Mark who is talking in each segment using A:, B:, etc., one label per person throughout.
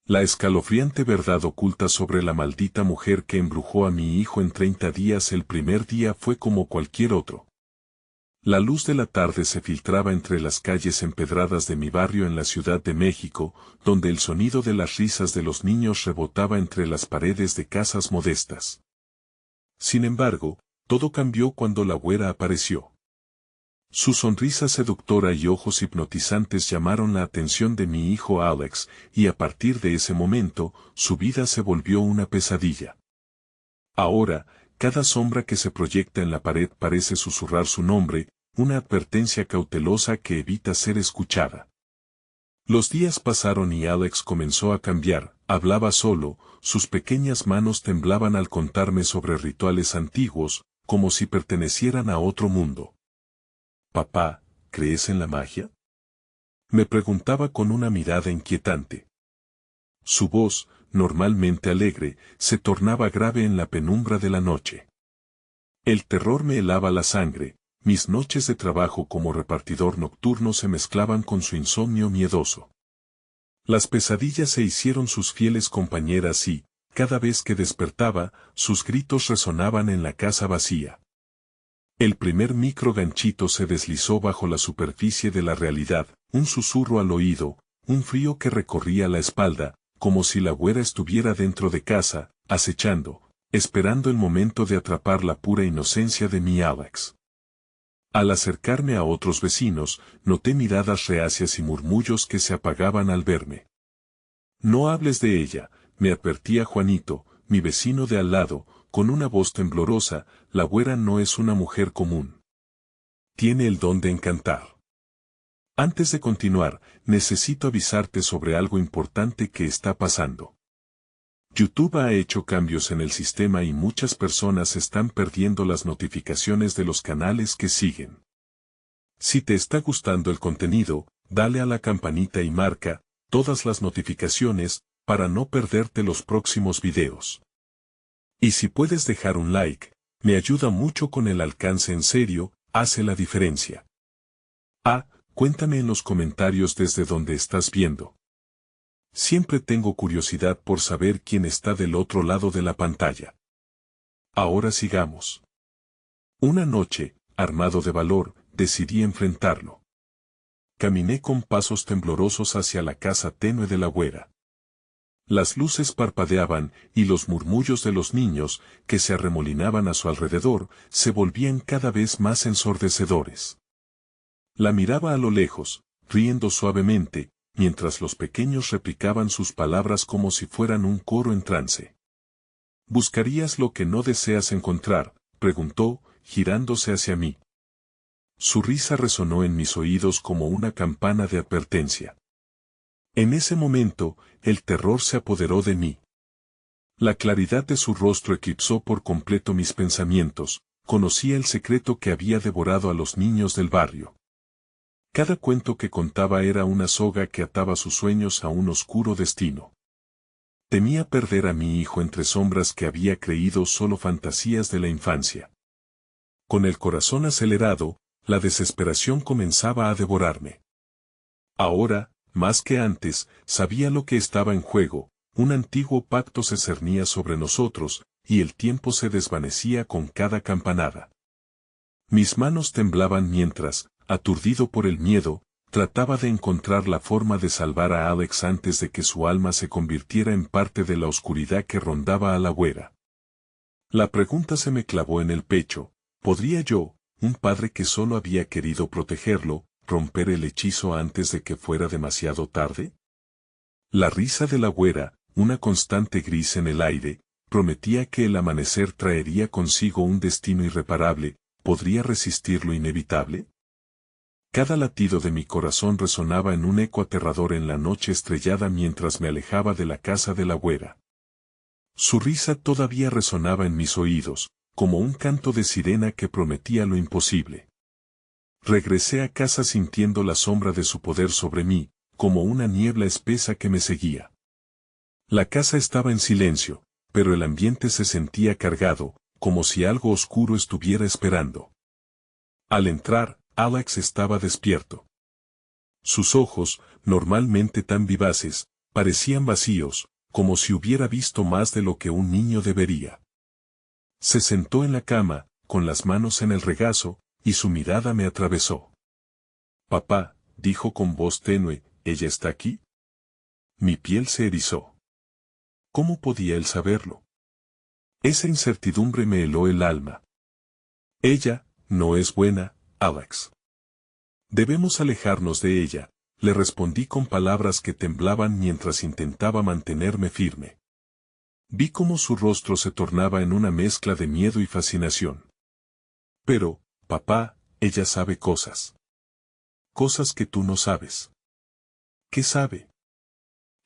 A: La escalofriante verdad oculta sobre la maldita mujer que embrujó a mi hijo en 30 días. El primer día fue como cualquier otro. La luz de la tarde se filtraba entre las calles empedradas de mi barrio en la Ciudad de México, donde el sonido de las risas de los niños rebotaba entre las paredes de casas modestas. Sin embargo, todo cambió cuando la güera apareció. Su sonrisa seductora y ojos hipnotizantes llamaron la atención de mi hijo Alex, y a partir de ese momento, su vida se volvió una pesadilla. Ahora, cada sombra que se proyecta en la pared parece susurrar su nombre, una advertencia cautelosa que evita ser escuchada. Los días pasaron y Alex comenzó a cambiar, hablaba solo, sus pequeñas manos temblaban al contarme sobre rituales antiguos, como si pertenecieran a otro mundo. «Papá, ¿crees en la magia?», me preguntaba con una mirada inquietante. Su voz, normalmente alegre, se tornaba grave en la penumbra de la noche. El terror me helaba la sangre, mis noches de trabajo como repartidor nocturno se mezclaban con su insomnio miedoso. Las pesadillas se hicieron sus fieles compañeras y, cada vez que despertaba, sus gritos resonaban en la casa vacía. El primer micro ganchito se deslizó bajo la superficie de la realidad, un susurro al oído, un frío que recorría la espalda, como si la güera estuviera dentro de casa, acechando, esperando el momento de atrapar la pura inocencia de mi Alex. Al acercarme a otros vecinos, noté miradas reacias y murmullos que se apagaban al verme. «No hables de ella», me advertía Juanito, mi vecino de al lado, con una voz temblorosa, «la güera no es una mujer común. Tiene el don de encantar». Antes de continuar, necesito avisarte sobre algo importante que está pasando. YouTube ha hecho cambios en el sistema y muchas personas están perdiendo las notificaciones de los canales que siguen. Si te está gustando el contenido, dale a la campanita y marca todas las notificaciones para no perderte los próximos videos. Y si puedes dejar un like, me ayuda mucho con el alcance. En serio, hace la diferencia. Cuéntame en los comentarios desde donde estás viendo. Siempre tengo curiosidad por saber quién está del otro lado de la pantalla. Ahora sigamos. Una noche, armado de valor, decidí enfrentarlo. Caminé con pasos temblorosos hacia la casa tenue de la güera. Las luces parpadeaban y los murmullos de los niños, que se arremolinaban a su alrededor, se volvían cada vez más ensordecedores. La miraba a lo lejos, riendo suavemente, mientras los pequeños replicaban sus palabras como si fueran un coro en trance. «¿Buscarías lo que no deseas encontrar?», preguntó, girándose hacia mí. Su risa resonó en mis oídos como una campana de advertencia. En ese momento, el terror se apoderó de mí. La claridad de su rostro eclipsó por completo mis pensamientos, conocía el secreto que había devorado a los niños del barrio. Cada cuento que contaba era una soga que ataba sus sueños a un oscuro destino. Temía perder a mi hijo entre sombras que había creído solo fantasías de la infancia. Con el corazón acelerado, la desesperación comenzaba a devorarme. Ahora, más que antes, sabía lo que estaba en juego, un antiguo pacto se cernía sobre nosotros, y el tiempo se desvanecía con cada campanada. Mis manos temblaban mientras, aturdido por el miedo, trataba de encontrar la forma de salvar a Alex antes de que su alma se convirtiera en parte de la oscuridad que rondaba a la güera. La pregunta se me clavó en el pecho: ¿podría yo, un padre que solo había querido protegerlo, romper el hechizo antes de que fuera demasiado tarde? La risa de la güera, una constante gris en el aire, prometía que el amanecer traería consigo un destino irreparable. ¿Podría resistir lo inevitable? Cada latido de mi corazón resonaba en un eco aterrador en la noche estrellada mientras me alejaba de la casa de la güera. Su risa todavía resonaba en mis oídos, como un canto de sirena que prometía lo imposible. Regresé a casa sintiendo la sombra de su poder sobre mí, como una niebla espesa que me seguía. La casa estaba en silencio, pero el ambiente se sentía cargado, como si algo oscuro estuviera esperando. Al entrar, Alex estaba despierto. Sus ojos, normalmente tan vivaces, parecían vacíos, como si hubiera visto más de lo que un niño debería. Se sentó en la cama, con las manos en el regazo, y su mirada me atravesó. «Papá», dijo con voz tenue, «¿ella está aquí?». Mi piel se erizó. ¿Cómo podía él saberlo? Esa incertidumbre me heló el alma. «Ella no es buena, Alex. Debemos alejarnos de ella», le respondí con palabras que temblaban mientras intentaba mantenerme firme. Vi cómo su rostro se tornaba en una mezcla de miedo y fascinación. «Pero, papá, ella sabe cosas. Cosas que tú no sabes». «¿Qué sabe?».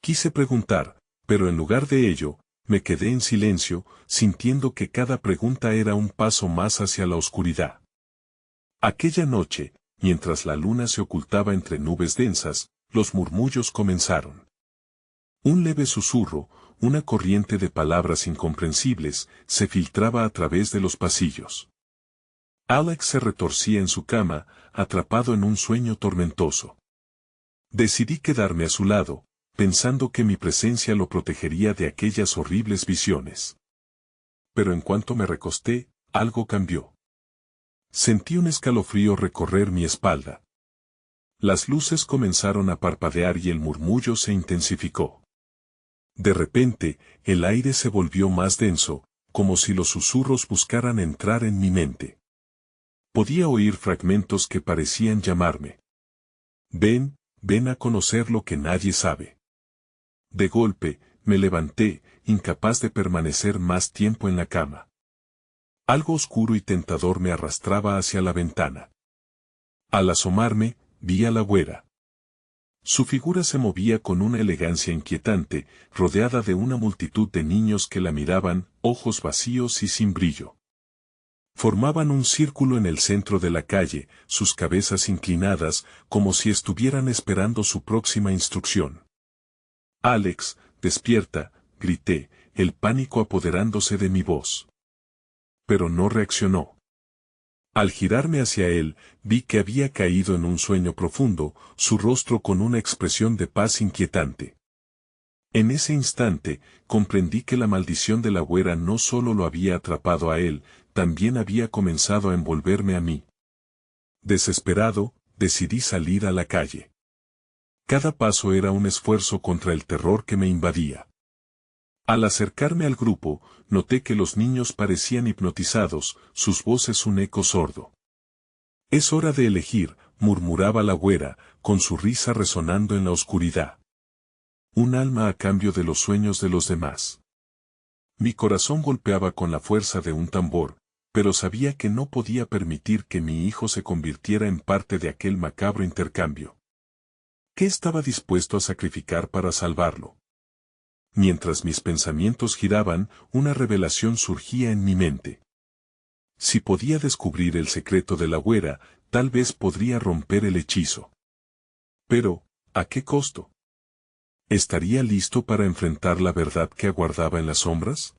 A: Quise preguntar, pero en lugar de ello, me quedé en silencio, sintiendo que cada pregunta era un paso más hacia la oscuridad. Aquella noche, mientras la luna se ocultaba entre nubes densas, los murmullos comenzaron. Un leve susurro, una corriente de palabras incomprensibles, se filtraba a través de los pasillos. Alex se retorcía en su cama, atrapado en un sueño tormentoso. Decidí quedarme a su lado, pensando que mi presencia lo protegería de aquellas horribles visiones. Pero en cuanto me recosté, algo cambió. Sentí un escalofrío recorrer mi espalda. Las luces comenzaron a parpadear y el murmullo se intensificó. De repente, el aire se volvió más denso, como si los susurros buscaran entrar en mi mente. Podía oír fragmentos que parecían llamarme. «Ven, ven a conocer lo que nadie sabe». De golpe, me levanté, incapaz de permanecer más tiempo en la cama. Algo oscuro y tentador me arrastraba hacia la ventana. Al asomarme, vi a la güera. Su figura se movía con una elegancia inquietante, rodeada de una multitud de niños que la miraban, ojos vacíos y sin brillo. Formaban un círculo en el centro de la calle, sus cabezas inclinadas, como si estuvieran esperando su próxima instrucción. «Alex, despierta», grité, el pánico apoderándose de mi voz. Pero no reaccionó. Al girarme hacia él, vi que había caído en un sueño profundo, su rostro con una expresión de paz inquietante. En ese instante, comprendí que la maldición de la güera no solo lo había atrapado a él, también había comenzado a envolverme a mí. Desesperado, decidí salir a la calle. Cada paso era un esfuerzo contra el terror que me invadía. Al acercarme al grupo, noté que los niños parecían hipnotizados, sus voces un eco sordo. «Es hora de elegir», murmuraba la güera, con su risa resonando en la oscuridad. «Un alma a cambio de los sueños de los demás». Mi corazón golpeaba con la fuerza de un tambor, pero sabía que no podía permitir que mi hijo se convirtiera en parte de aquel macabro intercambio. ¿Qué estaba dispuesto a sacrificar para salvarlo? Mientras mis pensamientos giraban, una revelación surgía en mi mente. Si podía descubrir el secreto de la güera, tal vez podría romper el hechizo. Pero, ¿a qué costo? ¿Estaría listo para enfrentar la verdad que aguardaba en las sombras?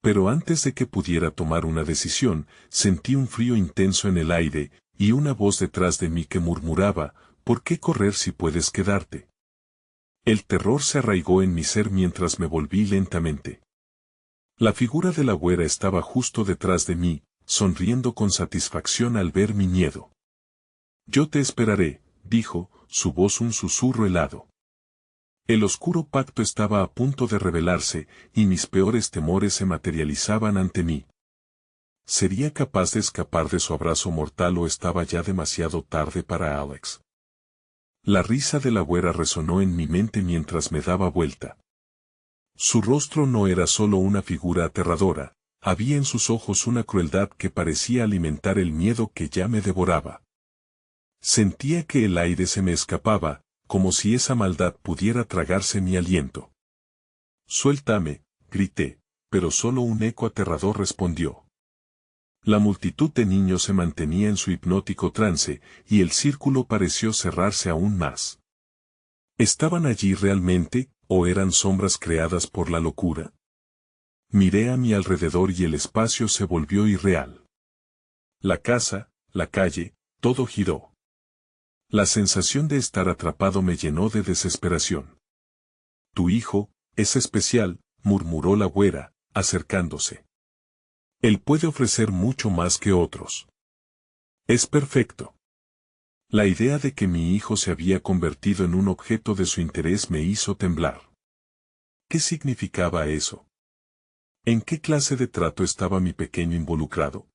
A: Pero antes de que pudiera tomar una decisión, sentí un frío intenso en el aire, y una voz detrás de mí que murmuraba, «¿Por qué correr si puedes quedarte?». El terror se arraigó en mi ser mientras me volví lentamente. La figura de la güera estaba justo detrás de mí, sonriendo con satisfacción al ver mi miedo. «Yo te esperaré», dijo, su voz un susurro helado. El oscuro pacto estaba a punto de revelarse, y mis peores temores se materializaban ante mí. ¿Sería capaz de escapar de su abrazo mortal o estaba ya demasiado tarde para Alex? La risa de la güera resonó en mi mente mientras me daba vuelta. Su rostro no era solo una figura aterradora, había en sus ojos una crueldad que parecía alimentar el miedo que ya me devoraba. Sentía que el aire se me escapaba, como si esa maldad pudiera tragarse mi aliento. «Suéltame», grité, pero solo un eco aterrador respondió. La multitud de niños se mantenía en su hipnótico trance, y el círculo pareció cerrarse aún más. ¿Estaban allí realmente, o eran sombras creadas por la locura? Miré a mi alrededor y el espacio se volvió irreal. La casa, la calle, todo giró. La sensación de estar atrapado me llenó de desesperación. Tu hijo, es especial, murmuró la güera, acercándose. Él puede ofrecer mucho más que otros. Es perfecto. La idea de que mi hijo se había convertido en un objeto de su interés me hizo temblar. ¿Qué significaba eso? ¿En qué clase de trato estaba mi pequeño involucrado?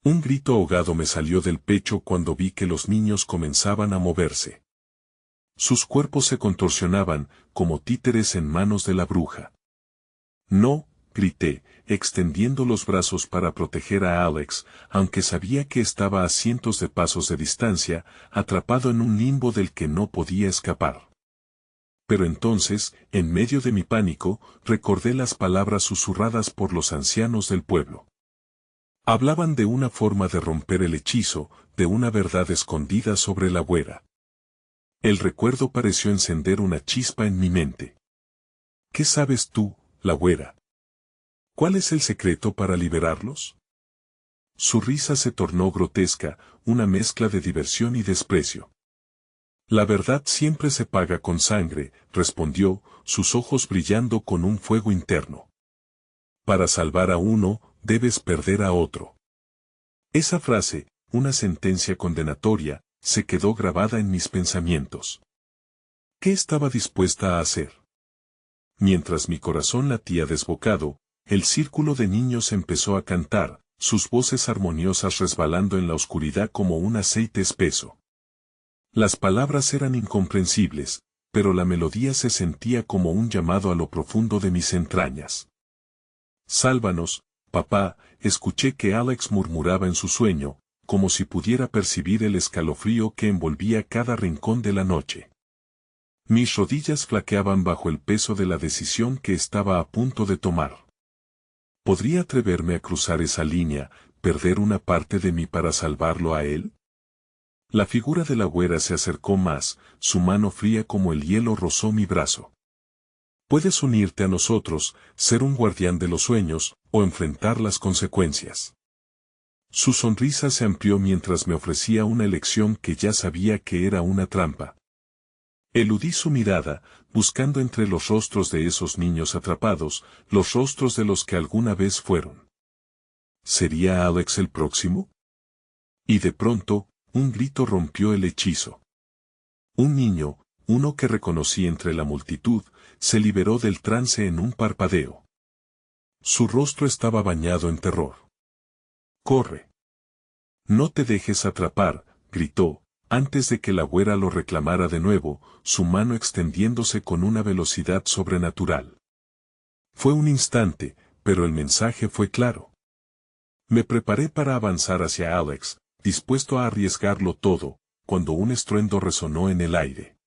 A: Un grito ahogado me salió del pecho cuando vi que los niños comenzaban a moverse. Sus cuerpos se contorsionaban, como títeres en manos de la bruja. No, grité, extendiendo los brazos para proteger a Alex, aunque sabía que estaba a cientos de pasos de distancia, atrapado en un limbo del que no podía escapar. Pero entonces, en medio de mi pánico, recordé las palabras susurradas por los ancianos del pueblo. Hablaban de una forma de romper el hechizo, de una verdad escondida sobre la güera. El recuerdo pareció encender una chispa en mi mente. ¿Qué sabes tú, la güera? ¿Cuál es el secreto para liberarlos? Su risa se tornó grotesca, una mezcla de diversión y desprecio. La verdad siempre se paga con sangre, respondió, sus ojos brillando con un fuego interno. Para salvar a uno, debes perder a otro. Esa frase, una sentencia condenatoria, se quedó grabada en mis pensamientos. ¿Qué estaba dispuesta a hacer? Mientras mi corazón latía desbocado, el círculo de niños empezó a cantar, sus voces armoniosas resbalando en la oscuridad como un aceite espeso. Las palabras eran incomprensibles, pero la melodía se sentía como un llamado a lo profundo de mis entrañas. Sálvanos, papá, escuché que Alex murmuraba en su sueño, como si pudiera percibir el escalofrío que envolvía cada rincón de la noche. Mis rodillas flaqueaban bajo el peso de la decisión que estaba a punto de tomar. ¿Podría atreverme a cruzar esa línea, perder una parte de mí para salvarlo a él? La figura de la güera se acercó más, su mano fría como el hielo rozó mi brazo. Puedes unirte a nosotros, ser un guardián de los sueños, o enfrentar las consecuencias. Su sonrisa se amplió mientras me ofrecía una elección que ya sabía que era una trampa. Eludí su mirada, buscando entre los rostros de esos niños atrapados, los rostros de los que alguna vez fueron. ¿Sería Alex el próximo? Y de pronto, un grito rompió el hechizo. Un niño, uno que reconocí entre la multitud, se liberó del trance en un parpadeo. Su rostro estaba bañado en terror. ¡Corre! No te dejes atrapar, gritó, antes de que la güera lo reclamara de nuevo, su mano extendiéndose con una velocidad sobrenatural. Fue un instante, pero el mensaje fue claro. Me preparé para avanzar hacia Alex, dispuesto a arriesgarlo todo, cuando un estruendo resonó en el aire.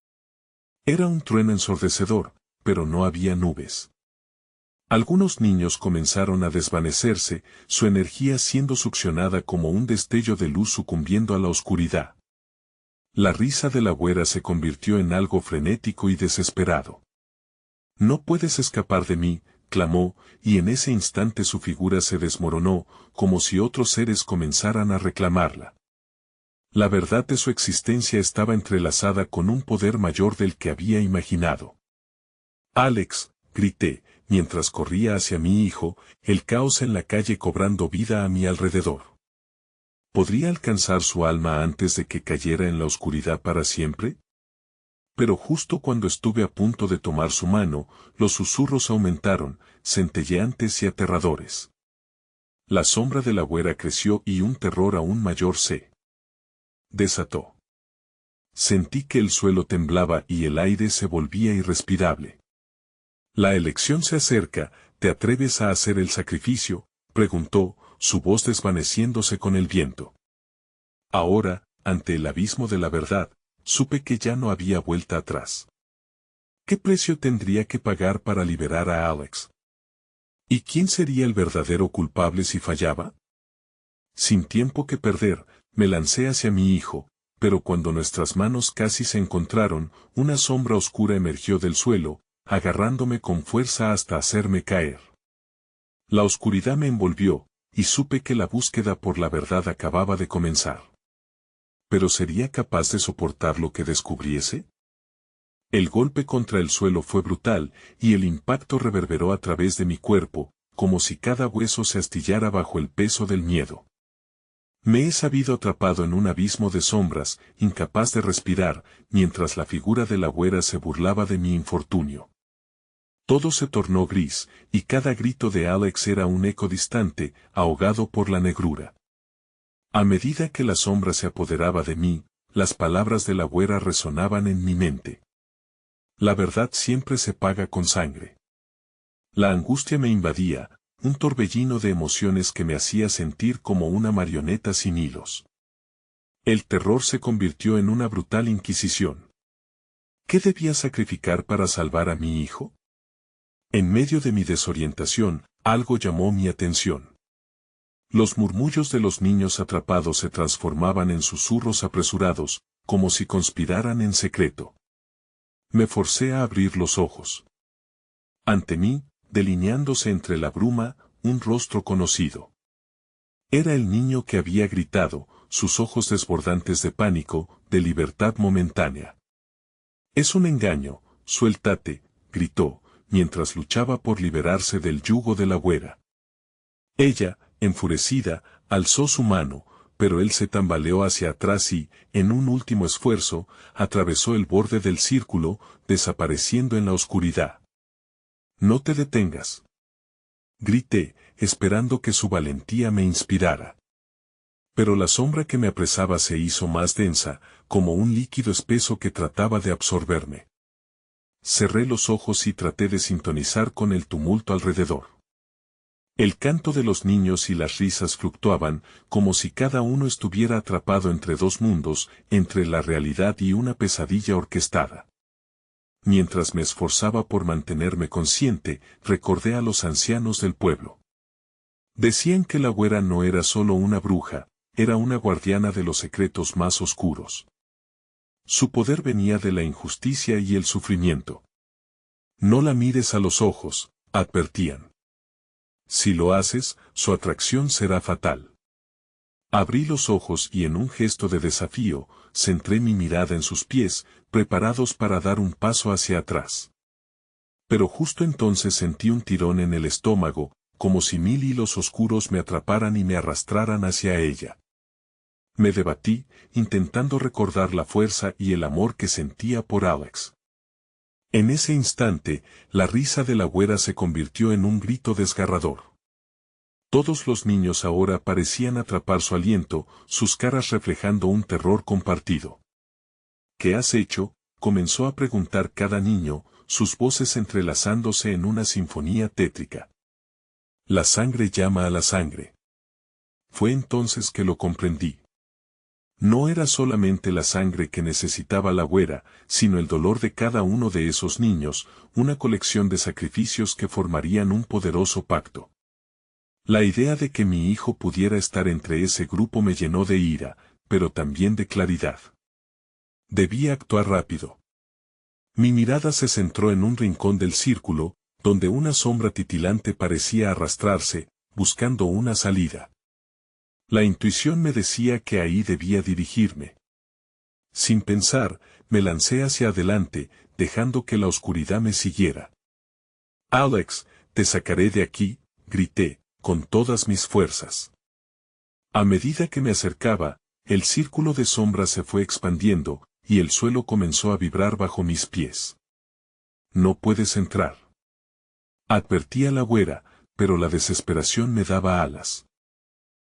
A: Era un trueno ensordecedor, pero no había nubes. Algunos niños comenzaron a desvanecerse, su energía siendo succionada como un destello de luz sucumbiendo a la oscuridad. La risa de la güera se convirtió en algo frenético y desesperado. No puedes escapar de mí, clamó, y en ese instante su figura se desmoronó, como si otros seres comenzaran a reclamarla. La verdad de su existencia estaba entrelazada con un poder mayor del que había imaginado. Alex, grité, mientras corría hacia mi hijo, el caos en la calle cobrando vida a mi alrededor. ¿Podría alcanzar su alma antes de que cayera en la oscuridad para siempre? Pero justo cuando estuve a punto de tomar su mano, los susurros aumentaron, centelleantes y aterradores. La sombra de la güera creció y un terror aún mayor se desató. Sentí que el suelo temblaba y el aire se volvía irrespirable. La elección se acerca, ¿te atreves a hacer el sacrificio?, preguntó, su voz desvaneciéndose con el viento. Ahora, ante el abismo de la verdad, supe que ya no había vuelta atrás. ¿Qué precio tendría que pagar para liberar a Alex? ¿Y quién sería el verdadero culpable si fallaba? Sin tiempo que perder, me lancé hacia mi hijo, pero cuando nuestras manos casi se encontraron, una sombra oscura emergió del suelo, agarrándome con fuerza hasta hacerme caer. La oscuridad me envolvió, y supe que la búsqueda por la verdad acababa de comenzar. ¿Pero sería capaz de soportar lo que descubriese? El golpe contra el suelo fue brutal, y el impacto reverberó a través de mi cuerpo, como si cada hueso se astillara bajo el peso del miedo. Me he sabido atrapado en un abismo de sombras, incapaz de respirar, mientras la figura de la güera se burlaba de mi infortunio. Todo se tornó gris, y cada grito de Alex era un eco distante, ahogado por la negrura. A medida que la sombra se apoderaba de mí, las palabras de la güera resonaban en mi mente. La verdad siempre se paga con sangre. La angustia me invadía, un torbellino de emociones que me hacía sentir como una marioneta sin hilos. El terror se convirtió en una brutal inquisición. ¿Qué debía sacrificar para salvar a mi hijo? En medio de mi desorientación, algo llamó mi atención. Los murmullos de los niños atrapados se transformaban en susurros apresurados, como si conspiraran en secreto. Me forcé a abrir los ojos. Ante mí, delineándose entre la bruma, un rostro conocido. Era el niño que había gritado, sus ojos desbordantes de pánico, de libertad momentánea. «Es un engaño, suéltate», gritó, mientras luchaba por liberarse del yugo de la güera. Ella, enfurecida, alzó su mano, pero él se tambaleó hacia atrás y, en un último esfuerzo, atravesó el borde del círculo, desapareciendo en la oscuridad. «No te detengas», grité, esperando que su valentía me inspirara. Pero la sombra que me apresaba se hizo más densa, como un líquido espeso que trataba de absorberme. Cerré los ojos y traté de sintonizar con el tumulto alrededor. El canto de los niños y las risas fluctuaban, como si cada uno estuviera atrapado entre dos mundos, entre la realidad y una pesadilla orquestada. Mientras me esforzaba por mantenerme consciente, recordé a los ancianos del pueblo. Decían que la güera no era solo una bruja, era una guardiana de los secretos más oscuros. Su poder venía de la injusticia y el sufrimiento. «No la mires a los ojos», advertían. «Si lo haces, su atracción será fatal». Abrí los ojos y en un gesto de desafío, centré mi mirada en sus pies, preparados para dar un paso hacia atrás. Pero justo entonces sentí un tirón en el estómago, como si 1000 hilos oscuros me atraparan y me arrastraran hacia ella. Me debatí, intentando recordar la fuerza y el amor que sentía por Alex. En ese instante, la risa de la güera se convirtió en un grito desgarrador. Todos los niños ahora parecían atrapar su aliento, sus caras reflejando un terror compartido. «¿Qué has hecho?», comenzó a preguntar cada niño, sus voces entrelazándose en una sinfonía tétrica. «La sangre llama a la sangre». Fue entonces que lo comprendí. No era solamente la sangre que necesitaba la güera, sino el dolor de cada uno de esos niños, una colección de sacrificios que formarían un poderoso pacto. La idea de que mi hijo pudiera estar entre ese grupo me llenó de ira, pero también de claridad. Debía actuar rápido. Mi mirada se centró en un rincón del círculo, donde una sombra titilante parecía arrastrarse, buscando una salida. La intuición me decía que ahí debía dirigirme. Sin pensar, me lancé hacia adelante, dejando que la oscuridad me siguiera. «Alex, te sacaré de aquí», grité, con todas mis fuerzas. A medida que me acercaba, el círculo de sombras se fue expandiendo, y el suelo comenzó a vibrar bajo mis pies. «No puedes entrar», advertí a la güera, pero la desesperación me daba alas.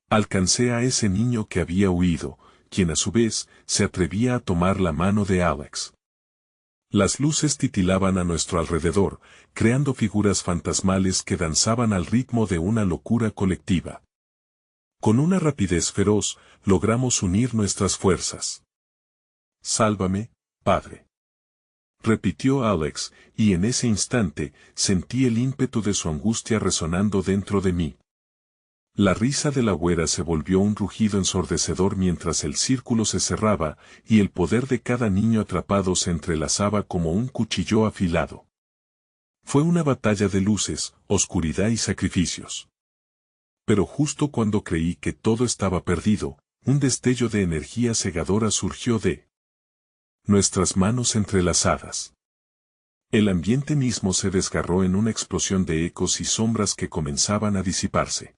A: Alcancé a ese niño que había huido, quien a su vez se atrevía a tomar la mano de Alex. Las luces titilaban a nuestro alrededor, creando figuras fantasmales que danzaban al ritmo de una locura colectiva. Con una rapidez feroz, logramos unir nuestras fuerzas. «Sálvame, Padre», repitió Alex, y en ese instante sentí el ímpetu de su angustia resonando dentro de mí. La risa de la güera se volvió un rugido ensordecedor mientras el círculo se cerraba, y el poder de cada niño atrapado se entrelazaba como un cuchillo afilado. Fue una batalla de luces, oscuridad y sacrificios. Pero justo cuando creí que todo estaba perdido, un destello de energía cegadora surgió de nuestras manos entrelazadas. El ambiente mismo se desgarró en una explosión de ecos y sombras que comenzaban a disiparse.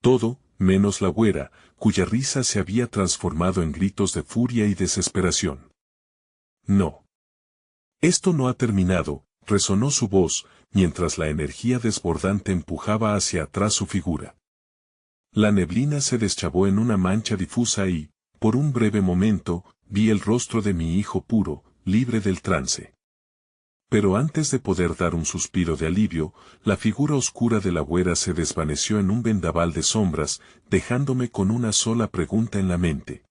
A: Todo, menos la güera, cuya risa se había transformado en gritos de furia y desesperación. No. Esto no ha terminado, resonó su voz, mientras la energía desbordante empujaba hacia atrás su figura. La neblina se deschavó en una mancha difusa y, por un breve momento, vi el rostro de mi hijo puro, libre del trance. Pero antes de poder dar un suspiro de alivio, la figura oscura de la güera se desvaneció en un vendaval de sombras, dejándome con una sola pregunta en la mente.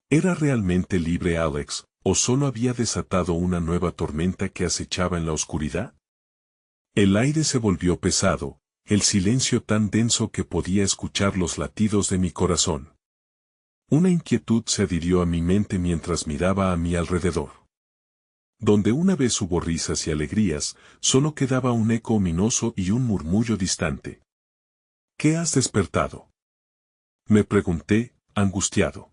A: ¿Era realmente libre Alex, o solo había desatado una nueva tormenta que acechaba en la oscuridad? El aire se volvió pesado, el silencio tan denso que podía escuchar los latidos de mi corazón. Una inquietud se adhirió a mi mente mientras miraba a mi alrededor. Donde una vez hubo risas y alegrías, solo quedaba un eco ominoso y un murmullo distante. ¿Qué has despertado?, me pregunté, angustiado.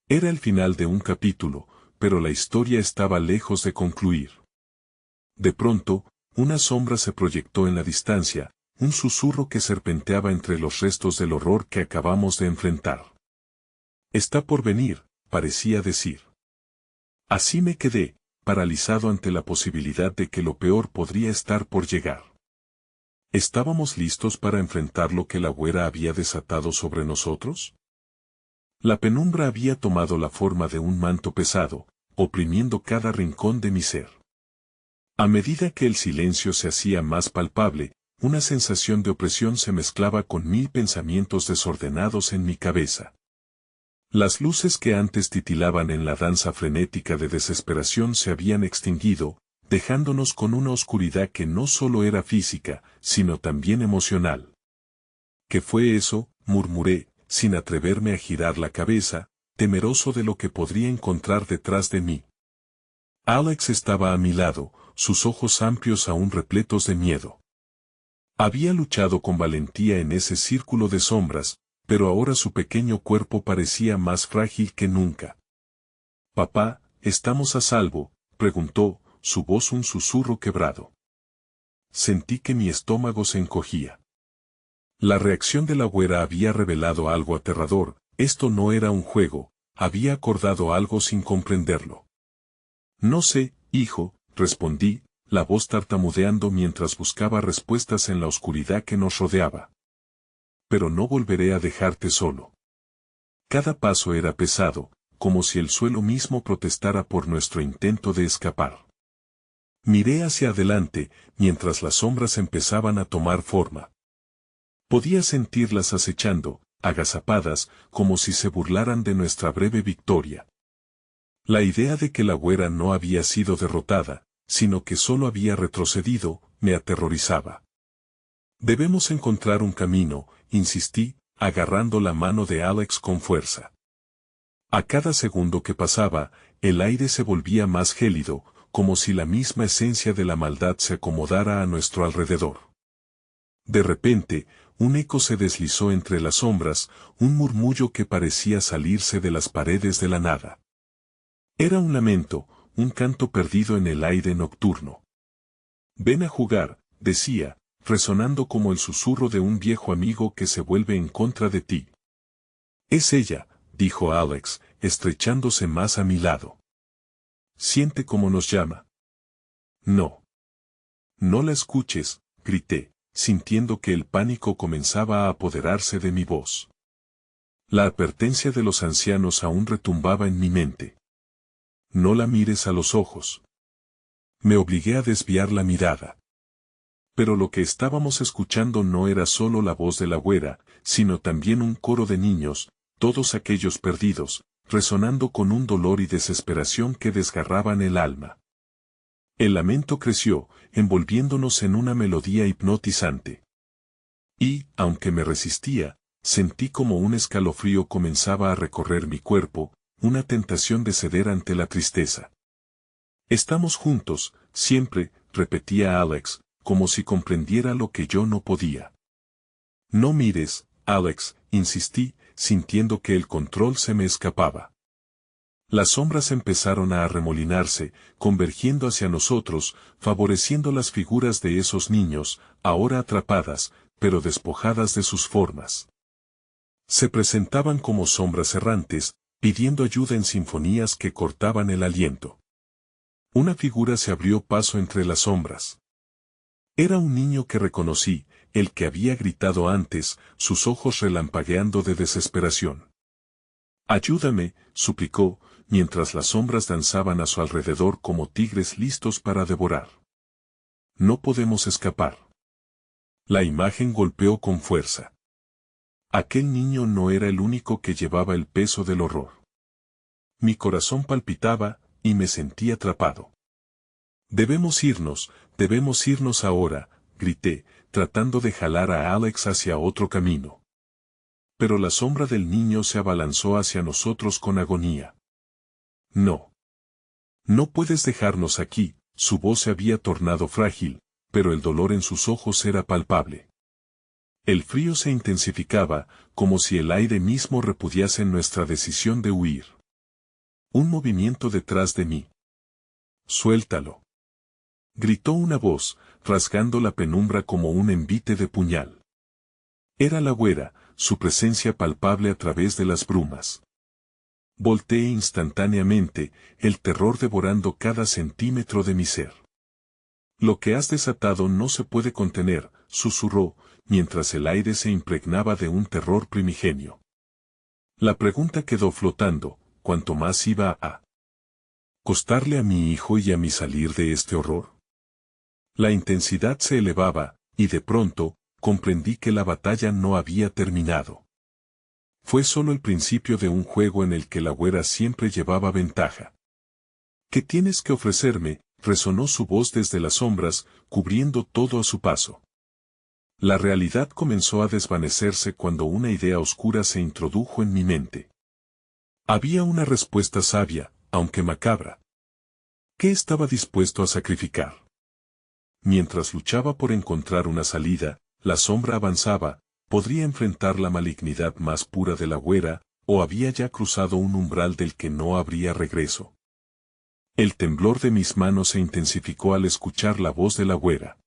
A: Era el final de un capítulo, pero la historia estaba lejos de concluir. De pronto, una sombra se proyectó en la distancia, un susurro que serpenteaba entre los restos del horror que acabamos de enfrentar. Está por venir, parecía decir. Así me quedé, paralizado ante la posibilidad de que lo peor podría estar por llegar. ¿Estábamos listos para enfrentar lo que la güera había desatado sobre nosotros? La penumbra había tomado la forma de un manto pesado, oprimiendo cada rincón de mi ser. A medida que el silencio se hacía más palpable, una sensación de opresión se mezclaba con 1000 pensamientos desordenados en mi cabeza. Las luces que antes titilaban en la danza frenética de desesperación se habían extinguido, dejándonos con una oscuridad que no solo era física, sino también emocional. ¿Qué fue eso?, murmuré, sin atreverme a girar la cabeza, temeroso de lo que podría encontrar detrás de mí. Alex estaba a mi lado, sus ojos amplios aún repletos de miedo. Había luchado con valentía en ese círculo de sombras, pero ahora su pequeño cuerpo parecía más frágil que nunca. «Papá, ¿estamos a salvo?», preguntó, su voz un susurro quebrado. Sentí que mi estómago se encogía. La reacción de la güera había revelado algo aterrador, esto no era un juego, había acordado algo sin comprenderlo. «No sé, hijo», respondí, la voz tartamudeando mientras buscaba respuestas en la oscuridad que nos rodeaba. «Pero no volveré a dejarte solo». Cada paso era pesado, como si el suelo mismo protestara por nuestro intento de escapar. Miré hacia adelante, mientras las sombras empezaban a tomar forma. Podía sentirlas acechando, agazapadas, como si se burlaran de nuestra breve victoria. La idea de que la güera no había sido derrotada, sino que solo había retrocedido, me aterrorizaba. «Debemos encontrar un camino», insistí, agarrando la mano de Alex con fuerza. A cada segundo que pasaba, el aire se volvía más gélido, como si la misma esencia de la maldad se acomodara a nuestro alrededor. De repente, un eco se deslizó entre las sombras, un murmullo que parecía salirse de las paredes de la nada. Era un lamento, un canto perdido en el aire nocturno. «Ven a jugar», decía, resonando como el susurro de un viejo amigo que se vuelve en contra de ti. «Es ella», dijo Alex, estrechándose más a mi lado. «Siente cómo nos llama». «No. No la escuches», grité, sintiendo que el pánico comenzaba a apoderarse de mi voz. La advertencia de los ancianos aún retumbaba en mi mente. «No la mires a los ojos». Me obligué a desviar la mirada. Pero lo que estábamos escuchando no era solo la voz de la güera, sino también un coro de niños, todos aquellos perdidos, resonando con un dolor y desesperación que desgarraban el alma. El lamento creció, envolviéndonos en una melodía hipnotizante. Y, aunque me resistía, sentí como un escalofrío comenzaba a recorrer mi cuerpo, una tentación de ceder ante la tristeza. «Estamos juntos, siempre», repetía Alex, como si comprendiera lo que yo no podía. «No mires, Alex», insistí, sintiendo que el control se me escapaba. Las sombras empezaron a arremolinarse, convergiendo hacia nosotros, favoreciendo las figuras de esos niños, ahora atrapadas, pero despojadas de sus formas. Se presentaban como sombras errantes, pidiendo ayuda en sinfonías que cortaban el aliento. Una figura se abrió paso entre las sombras. Era un niño que reconocí, el que había gritado antes, sus ojos relampagueando de desesperación. «Ayúdame», suplicó, mientras las sombras danzaban a su alrededor como tigres listos para devorar. «No podemos escapar». La imagen golpeó con fuerza. Aquel niño no era el único que llevaba el peso del horror. Mi corazón palpitaba, y me sentí atrapado. Debemos irnos ahora», grité, tratando de jalar a Alex hacia otro camino. Pero la sombra del niño se abalanzó hacia nosotros con agonía. «No. No puedes dejarnos aquí», su voz se había tornado frágil, pero el dolor en sus ojos era palpable. El frío se intensificaba, como si el aire mismo repudiase nuestra decisión de huir. Un movimiento detrás de mí. «Suéltalo», gritó una voz, rasgando la penumbra como un envite de puñal. Era la güera, su presencia palpable a través de las brumas. Volteé instantáneamente, el terror devorando cada centímetro de mi ser. «Lo que has desatado no se puede contener», susurró, mientras el aire se impregnaba de un terror primigenio. La pregunta quedó flotando, ¿cuánto más iba a costarle a mi hijo y a mí salir de este horror? La intensidad se elevaba, y de pronto, comprendí que la batalla no había terminado. Fue solo el principio de un juego en el que la güera siempre llevaba ventaja. «¿Qué tienes que ofrecerme?», resonó su voz desde las sombras, cubriendo todo a su paso. La realidad comenzó a desvanecerse cuando una idea oscura se introdujo en mi mente. Había una respuesta sabia, aunque macabra. ¿Qué estaba dispuesto a sacrificar? Mientras luchaba por encontrar una salida, la sombra avanzaba, podría enfrentar la malignidad más pura de la güera, o había ya cruzado un umbral del que no habría regreso. El temblor de mis manos se intensificó al escuchar la voz de la güera.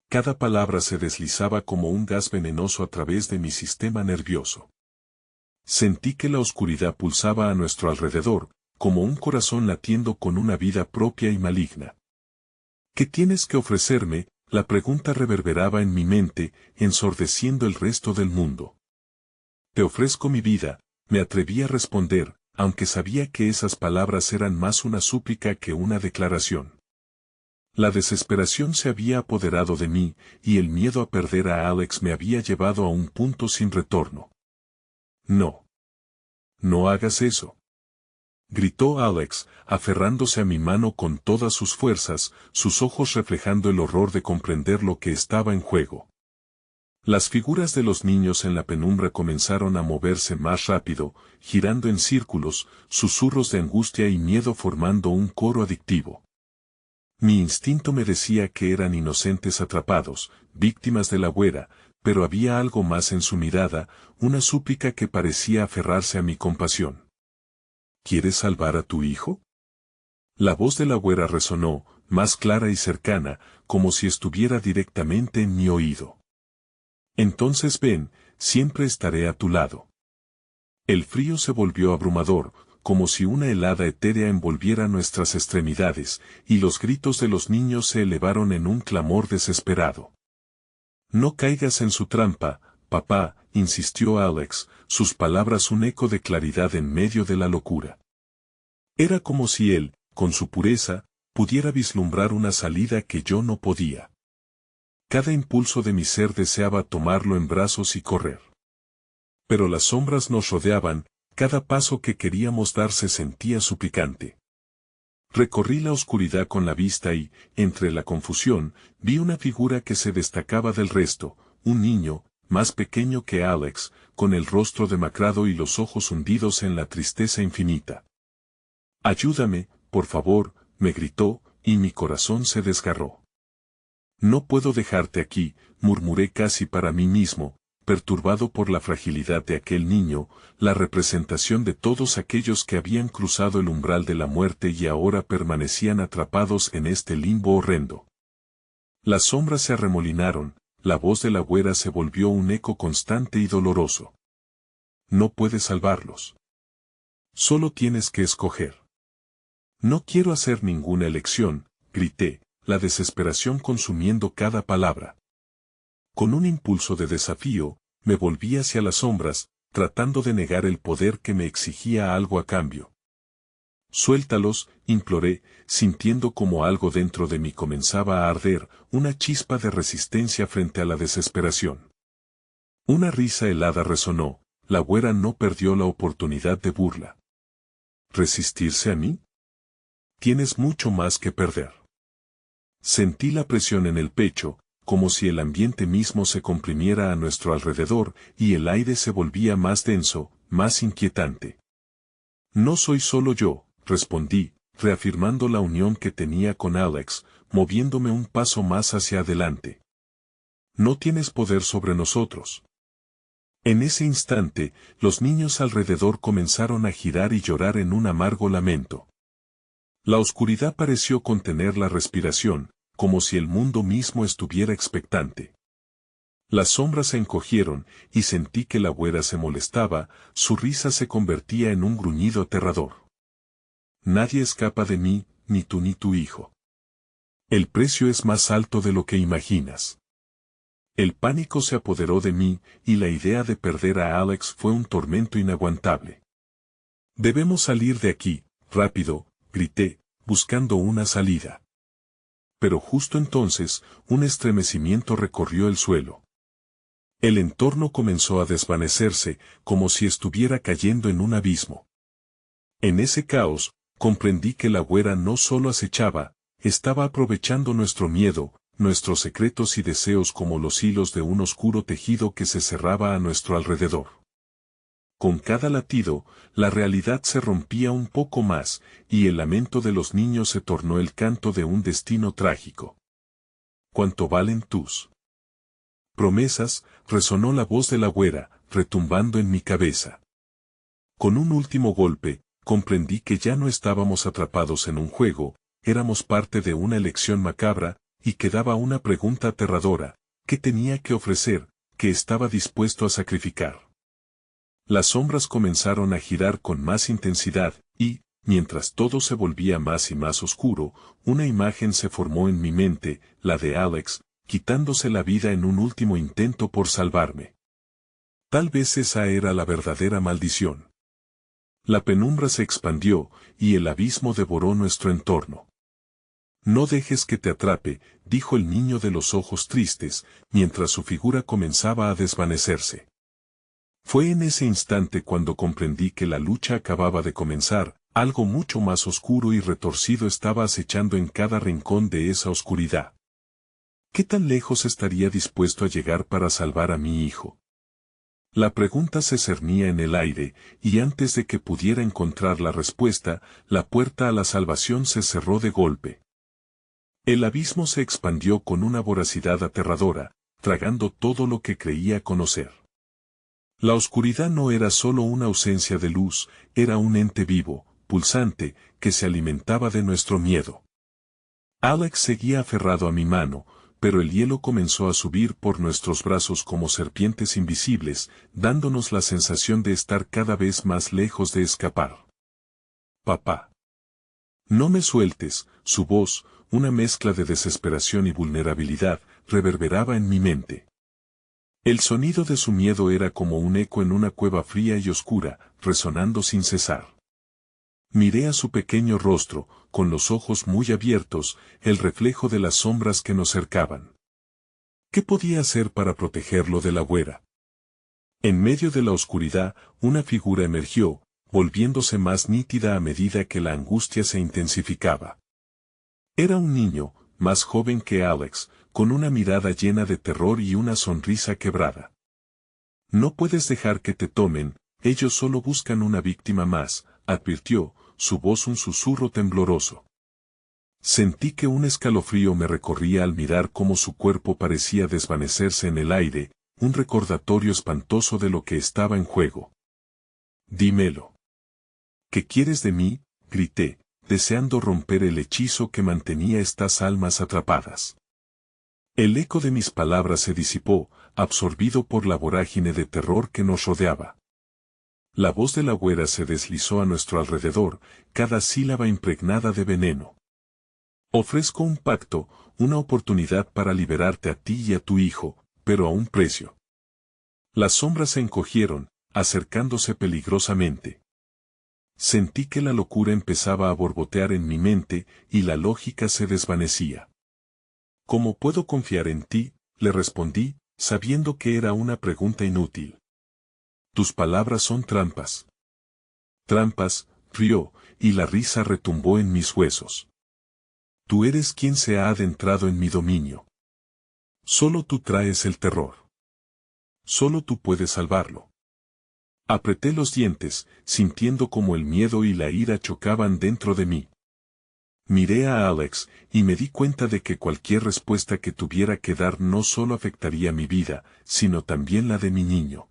A: Cada palabra se deslizaba como un gas venenoso a través de mi sistema nervioso. Sentí que la oscuridad pulsaba a nuestro alrededor, como un corazón latiendo con una vida propia y maligna. «¿Qué tienes que ofrecerme?», la pregunta reverberaba en mi mente, ensordeciendo el resto del mundo. «Te ofrezco mi vida», me atreví a responder, aunque sabía que esas palabras eran más una súplica que una declaración. La desesperación se había apoderado de mí, y el miedo a perder a Alex me había llevado a un punto sin retorno. «No. No hagas eso», gritó Alex, aferrándose a mi mano con todas sus fuerzas, sus ojos reflejando el horror de comprender lo que estaba en juego. Las figuras de los niños en la penumbra comenzaron a moverse más rápido, girando en círculos, susurros de angustia y miedo formando un coro adictivo. Mi instinto me decía que eran inocentes atrapados, víctimas de la güera, pero había algo más en su mirada, una súplica que parecía aferrarse a mi compasión. «¿Quieres salvar a tu hijo?». La voz de la güera resonó, más clara y cercana, como si estuviera directamente en mi oído. «Entonces ven, siempre estaré a tu lado». El frío se volvió abrumador, como si una helada etérea envolviera nuestras extremidades, y los gritos de los niños se elevaron en un clamor desesperado. «No caigas en su trampa, papá», insistió Alex, sus palabras un eco de claridad en medio de la locura. Era como si él, con su pureza, pudiera vislumbrar una salida que yo no podía. Cada impulso de mi ser deseaba tomarlo en brazos y correr. Pero las sombras nos rodeaban, cada paso que queríamos dar se sentía suplicante. Recorrí la oscuridad con la vista y, entre la confusión, vi una figura que se destacaba del resto, un niño, más pequeño que Alex, con el rostro demacrado y los ojos hundidos en la tristeza infinita. «Ayúdame, por favor», me gritó, y mi corazón se desgarró. «No puedo dejarte aquí», murmuré casi para mí mismo, perturbado por la fragilidad de aquel niño, la representación de todos aquellos que habían cruzado el umbral de la muerte y ahora permanecían atrapados en este limbo horrendo. Las sombras se arremolinaron, la voz de la güera se volvió un eco constante y doloroso. No puedes salvarlos. Solo tienes que escoger. No quiero hacer ninguna elección, grité, la desesperación consumiendo cada palabra. Con un impulso de desafío, me volví hacia las sombras, tratando de negar el poder que me exigía algo a cambio. Suéltalos, imploré, sintiendo como algo dentro de mí comenzaba a arder, una chispa de resistencia frente a la desesperación. Una risa helada resonó, la güera no perdió la oportunidad de burla. ¿Resistirse a mí? Tienes mucho más que perder. Sentí la presión en el pecho, como si el ambiente mismo se comprimiera a nuestro alrededor y el aire se volvía más denso, más inquietante. No soy solo yo, respondí, reafirmando la unión que tenía con Alex, moviéndome un paso más hacia adelante. No tienes poder sobre nosotros. En ese instante, los niños alrededor comenzaron a girar y llorar en un amargo lamento. La oscuridad pareció contener la respiración, como si el mundo mismo estuviera expectante. Las sombras se encogieron, y sentí que la güera se molestaba, su risa se convertía en un gruñido aterrador. Nadie escapa de mí, ni tú ni tu hijo. El precio es más alto de lo que imaginas. El pánico se apoderó de mí, y la idea de perder a Alex fue un tormento inaguantable. Debemos salir de aquí, rápido, grité, buscando una salida. Pero justo entonces, un estremecimiento recorrió el suelo. El entorno comenzó a desvanecerse, como si estuviera cayendo en un abismo. En ese caos, comprendí que la güera no solo acechaba, estaba aprovechando nuestro miedo, nuestros secretos y deseos como los hilos de un oscuro tejido que se cerraba a nuestro alrededor. Con cada latido, la realidad se rompía un poco más, y el lamento de los niños se tornó el canto de un destino trágico. ¿Cuánto valen tus promesas? Resonó la voz de la güera, retumbando en mi cabeza. Con un último golpe, comprendí que ya no estábamos atrapados en un juego, éramos parte de una elección macabra, y quedaba una pregunta aterradora: ¿qué tenía que ofrecer, qué estaba dispuesto a sacrificar? Las sombras comenzaron a girar con más intensidad, y, mientras todo se volvía más y más oscuro, una imagen se formó en mi mente, la de Alex, quitándose la vida en un último intento por salvarme. Tal vez esa era la verdadera maldición. La penumbra se expandió, y el abismo devoró nuestro entorno. No dejes que te atrape, dijo el niño de los ojos tristes, mientras su figura comenzaba a desvanecerse. Fue en ese instante cuando comprendí que la lucha acababa de comenzar, algo mucho más oscuro y retorcido estaba acechando en cada rincón de esa oscuridad. ¿Qué tan lejos estaría dispuesto a llegar para salvar a mi hijo? La pregunta se cernía en el aire, y antes de que pudiera encontrar la respuesta, la puerta a la salvación se cerró de golpe. El abismo se expandió con una voracidad aterradora, tragando todo lo que creía conocer. La oscuridad no era solo una ausencia de luz, era un ente vivo, pulsante, que se alimentaba de nuestro miedo. Alex seguía aferrado a mi mano, pero el hielo comenzó a subir por nuestros brazos como serpientes invisibles, dándonos la sensación de estar cada vez más lejos de escapar. Papá. No me sueltes, su voz, una mezcla de desesperación y vulnerabilidad, reverberaba en mi mente. El sonido de su miedo era como un eco en una cueva fría y oscura, resonando sin cesar. Miré a su pequeño rostro, con los ojos muy abiertos, el reflejo de las sombras que nos cercaban. ¿Qué podía hacer para protegerlo de la güera? En medio de la oscuridad, una figura emergió, volviéndose más nítida a medida que la angustia se intensificaba. Era un niño, más joven que Alex, con una mirada llena de terror y una sonrisa quebrada. No puedes dejar que te tomen, ellos solo buscan una víctima más, advirtió, su voz un susurro tembloroso. Sentí que un escalofrío me recorría al mirar cómo su cuerpo parecía desvanecerse en el aire, un recordatorio espantoso de lo que estaba en juego. Dímelo. ¿Qué quieres de mí? Grité, deseando romper el hechizo que mantenía estas almas atrapadas. El eco de mis palabras se disipó, absorbido por la vorágine de terror que nos rodeaba. La voz de la güera se deslizó a nuestro alrededor, cada sílaba impregnada de veneno. Ofrezco un pacto, una oportunidad para liberarte a ti y a tu hijo, pero a un precio. Las sombras se encogieron, acercándose peligrosamente. Sentí que la locura empezaba a borbotear en mi mente y la lógica se desvanecía. ¿Cómo puedo confiar en ti?, le respondí, sabiendo que era una pregunta inútil. Tus palabras son trampas. Trampas, rió, y la risa retumbó en mis huesos. Tú eres quien se ha adentrado en mi dominio. Solo tú traes el terror. Solo tú puedes salvarlo. Apreté los dientes, sintiendo como el miedo y la ira chocaban dentro de mí. Miré a Alex, y me di cuenta de que cualquier respuesta que tuviera que dar no solo afectaría mi vida, sino también la de mi niño.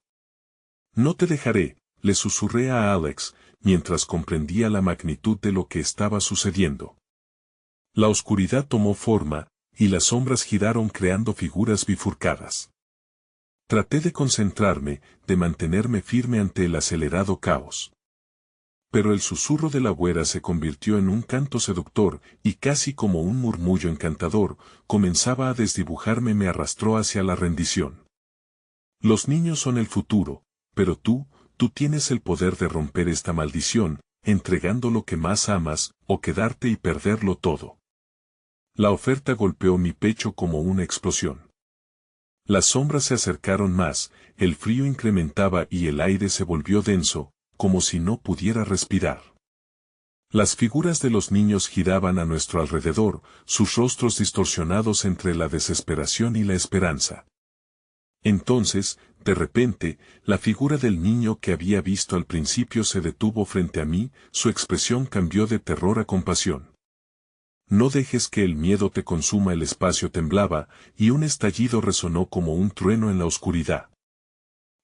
A: No te dejaré, le susurré a Alex, mientras comprendía la magnitud de lo que estaba sucediendo. La oscuridad tomó forma, y las sombras giraron creando figuras bifurcadas. Traté de concentrarme, de mantenerme firme ante el acelerado caos. Pero el susurro de la güera se convirtió en un canto seductor, y casi como un murmullo encantador, comenzaba a desdibujarme, me arrastró hacia la rendición. Los niños son el futuro, pero tú tienes el poder de romper esta maldición, entregando lo que más amas, o quedarte y perderlo todo. La oferta golpeó mi pecho como una explosión. Las sombras se acercaron más, el frío incrementaba y el aire se volvió denso, como si no pudiera respirar. Las figuras de los niños giraban a nuestro alrededor, sus rostros distorsionados entre la desesperación y la esperanza. Entonces, de repente, la figura del niño que había visto al principio se detuvo frente a mí, su expresión cambió de terror a compasión. No dejes que el miedo te consuma, el espacio temblaba, y un estallido resonó como un trueno en la oscuridad.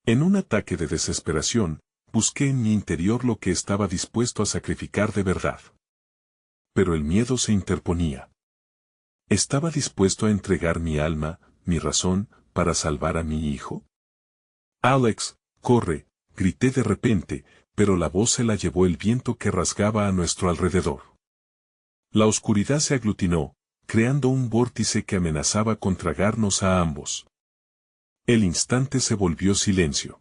A: En un ataque de desesperación, busqué en mi interior lo que estaba dispuesto a sacrificar de verdad. Pero el miedo se interponía. ¿Estaba dispuesto a entregar mi alma, mi razón, para salvar a mi hijo? Alex, corre, grité de repente, pero la voz se la llevó el viento que rasgaba a nuestro alrededor. La oscuridad se aglutinó, creando un vórtice que amenazaba con tragarnos a ambos. El instante se volvió silencio.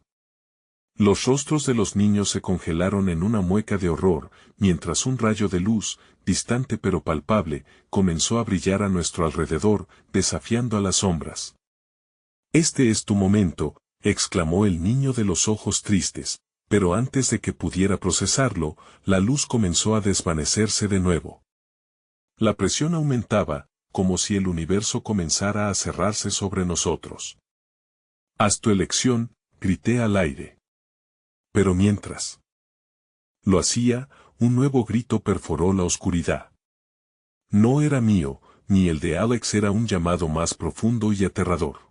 A: Los rostros de los niños se congelaron en una mueca de horror, mientras un rayo de luz, distante pero palpable, comenzó a brillar a nuestro alrededor, desafiando a las sombras. «Este es tu momento», exclamó el niño de los ojos tristes, pero antes de que pudiera procesarlo, la luz comenzó a desvanecerse de nuevo. La presión aumentaba, como si el universo comenzara a cerrarse sobre nosotros. «Haz tu elección», grité al aire. Pero mientras lo hacía, un nuevo grito perforó la oscuridad. No era mío, ni el de Alex, era un llamado más profundo y aterrador.